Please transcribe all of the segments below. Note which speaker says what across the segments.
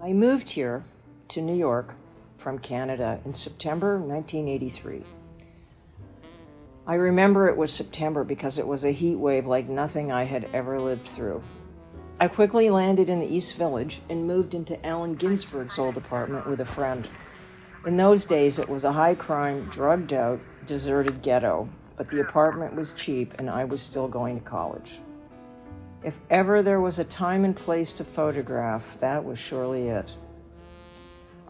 Speaker 1: I moved here to New York from Canada in September 1983. I remember it was September because it was a heat wave like nothing I had ever lived through. I quickly landed in the East Village and moved into Allen Ginsberg's old apartment with a friend. In those days, it was a high-crime, drugged-out, deserted ghetto, but the apartment was cheap and I was still going to college. If ever there was a time and place to photograph, that was surely it.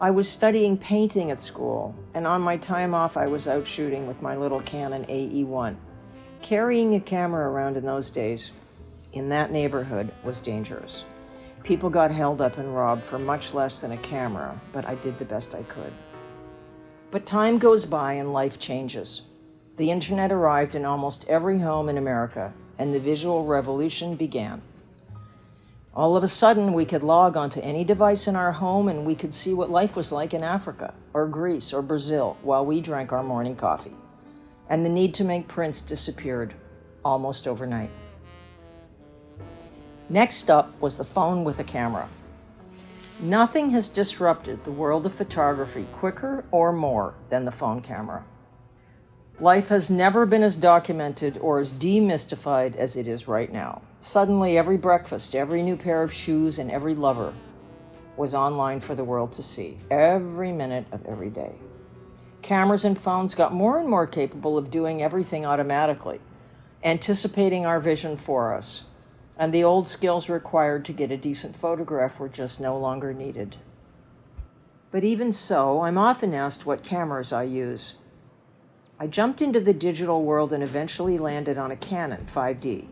Speaker 1: I was studying painting at school, and on my time off I was out shooting with my little Canon AE1. Carrying a camera around in those days, in that neighborhood, was dangerous. People got held up and robbed for much less than a camera, but I did the best I could. But time goes by and life changes. The internet arrived in almost every home in America, and the visual revolution began. All of a sudden, we could log onto any device in our home and we could see what life was like in Africa, or Greece, or Brazil, while we drank our morning coffee. And the need to make prints disappeared almost overnight. Next up was the phone with a camera. Nothing has disrupted the world of photography quicker or more than the phone camera. Life has never been as documented or as demystified as it is right now. Suddenly, every breakfast, every new pair of shoes, and every lover was online for the world to see, every minute of every day. Cameras and phones got more and more capable of doing everything automatically, anticipating our vision for us, and the old skills required to get a decent photograph were just no longer needed. But even so, I'm often asked what cameras I use. I jumped into the digital world and eventually landed on a Canon 5D.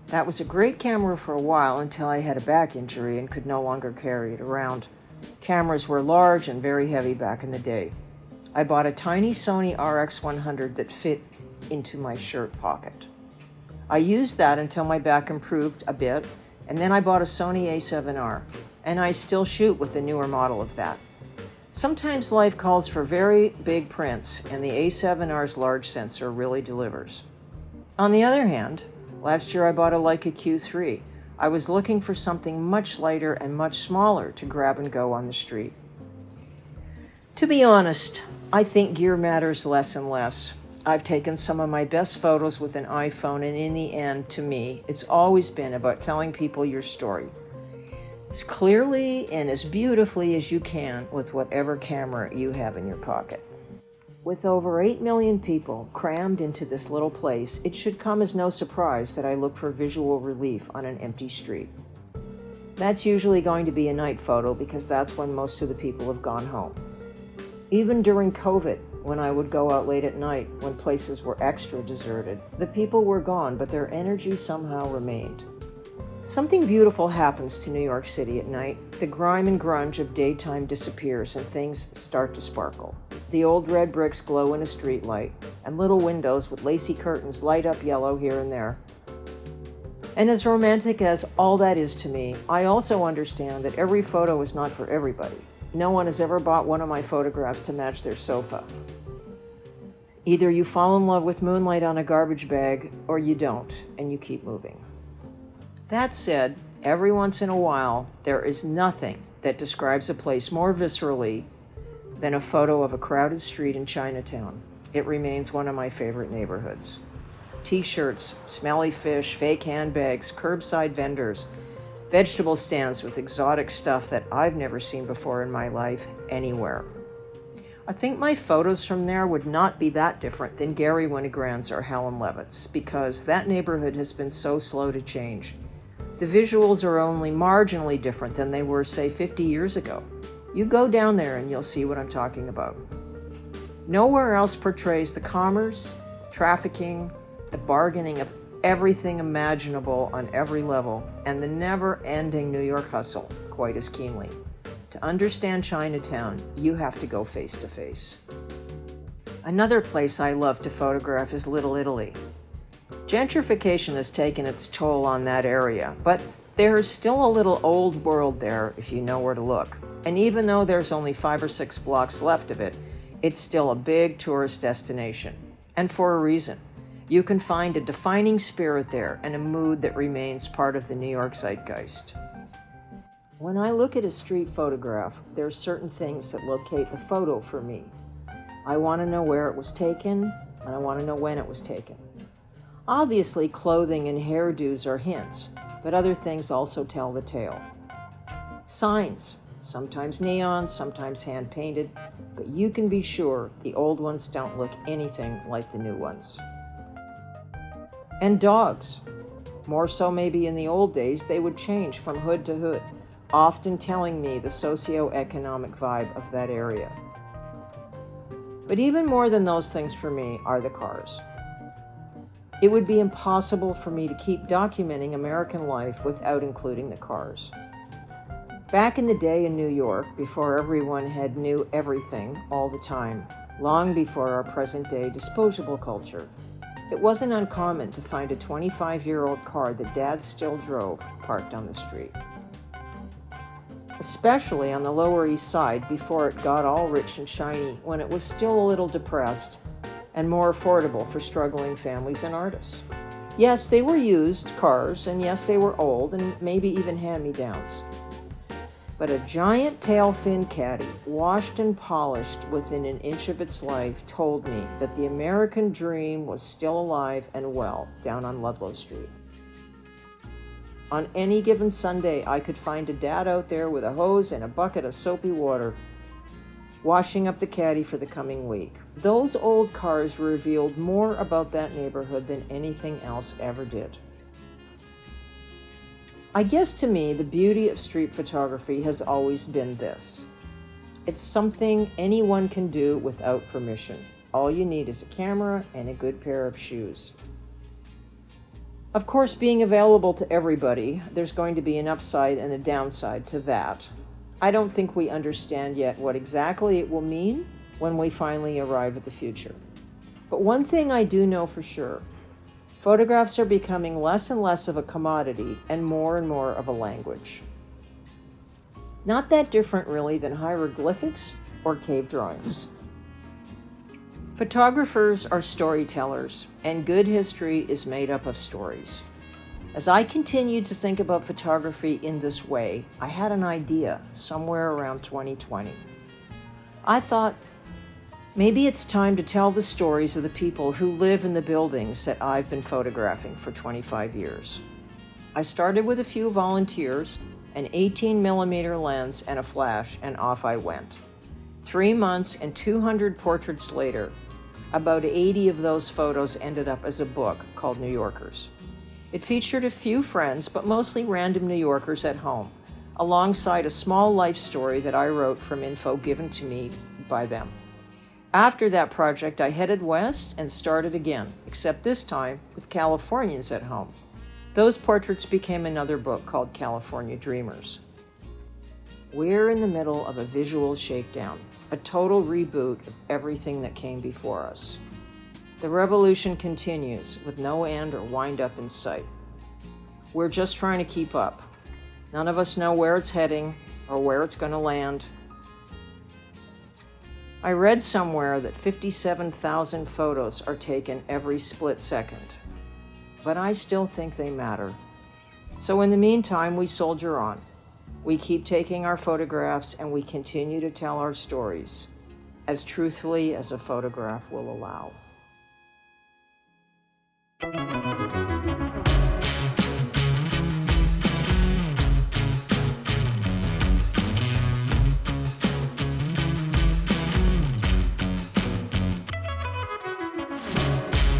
Speaker 1: That was a great camera for a while until I had a back injury and could no longer carry it around. Cameras were large and very heavy back in the day. I bought a tiny Sony RX100 that fit into my shirt pocket. I used that until my back improved a bit, and then I bought a Sony a7R, and I still shoot with the newer model of that. Sometimes life calls for very big prints, and the A7R's large sensor really delivers. On the other hand, last year I bought a Leica Q3. I was looking for something much lighter and much smaller to grab and go on the street. To be honest, I think gear matters less and less. I've taken some of my best photos with an iPhone, and in the end, to me, it's always been about telling people your story as clearly and as beautifully as you can with whatever camera you have in your pocket. With over 8 million people crammed into this little place, it should come as no surprise that I look for visual relief on an empty street. That's usually going to be a night photo because that's when most of the people have gone home. Even during COVID, when I would go out late at night when places were extra deserted, the people were gone, but their energy somehow remained. Something beautiful happens to New York City at night. The grime and grunge of daytime disappears and things start to sparkle. The old red bricks glow in a street light, and little windows with lacy curtains light up yellow here and there. And as romantic as all that is to me, I also understand that every photo is not for everybody. No one has ever bought one of my photographs to match their sofa. Either you fall in love with moonlight on a garbage bag, or you don't, and you keep moving. That said, every once in a while, there is nothing that describes a place more viscerally than a photo of a crowded street in Chinatown. It remains one of my favorite neighborhoods. T-shirts, smelly fish, fake handbags, curbside vendors, vegetable stands with exotic stuff that I've never seen before in my life anywhere. I think my photos from there would not be that different than Gary Winogrand's or Helen Levitt's because that neighborhood has been so slow to change. The visuals are only marginally different than they were, say, 50 years ago. You go down there and you'll see what I'm talking about. Nowhere else portrays the commerce, trafficking, the bargaining of everything imaginable on every level, and the never-ending New York hustle quite as keenly. To understand Chinatown, you have to go face to face. Another place I love to photograph is Little Italy. Gentrification has taken its toll on that area, but there's still a little old world there if you know where to look. And even though there's only 5 or 6 blocks left of it, it's still a big tourist destination. And for a reason. You can find a defining spirit there and a mood that remains part of the New York zeitgeist. When I look at a street photograph, there are certain things that locate the photo for me. I want to know where it was taken, and I want to know when it was taken. Obviously, clothing and hairdos are hints, but other things also tell the tale. Signs, sometimes neon, sometimes hand-painted, but you can be sure the old ones don't look anything like the new ones. And dogs. More so maybe in the old days, they would change from hood to hood, often telling me the socio-economic vibe of that area. But even more than those things for me are the cars. It would be impossible for me to keep documenting American life without including the cars. Back in the day in New York, before everyone had knew everything all the time, long before our present-day disposable culture, it wasn't uncommon to find a 25-year-old car that Dad still drove parked on the street. Especially on the Lower East Side before it got all rich and shiny, when it was still a little depressed and more affordable for struggling families and artists. Yes, they were used cars, and yes, they were old and maybe even hand-me-downs. But a giant tail fin caddy, washed and polished within an inch of its life, told me that the American dream was still alive and well down on Ludlow Street. On any given Sunday, I could find a dad out there with a hose and a bucket of soapy water, washing up the caddy for the coming week. Those old cars revealed more about that neighborhood than anything else ever did. I guess to me, the beauty of street photography has always been this. It's something anyone can do without permission. All you need is a camera and a good pair of shoes. Of course, being available to everybody, there's going to be an upside and a downside to that. I don't think we understand yet what exactly it will mean when we finally arrive at the future. But one thing I do know for sure, photographs are becoming less and less of a commodity and more of a language. Not that different really than hieroglyphics or cave drawings. Photographers are storytellers, and good history is made up of stories. As I continued to think about photography in this way, I had an idea somewhere around 2020. I thought, maybe it's time to tell the stories of the people who live in the buildings that I've been photographing for 25 years. I started with a few volunteers, an 18mm lens and a flash, and off I went. 3 months and 200 portraits later, about 80 of those photos ended up as a book called New Yorkers. It featured a few friends, but mostly random New Yorkers at home, alongside a small life story that I wrote from info given to me by them. After that project, I headed west and started again, except this time with Californians at home. Those portraits became another book called California Dreamers. We're in the middle of a visual shakedown, a total reboot of everything that came before us. The revolution continues with no end or wind up in sight. We're just trying to keep up. None of us know where it's heading or where it's going to land. I read somewhere that 57,000 photos are taken every split second, but I still think they matter. So in the meantime, we soldier on. We keep taking our photographs and we continue to tell our stories as truthfully as a photograph will allow.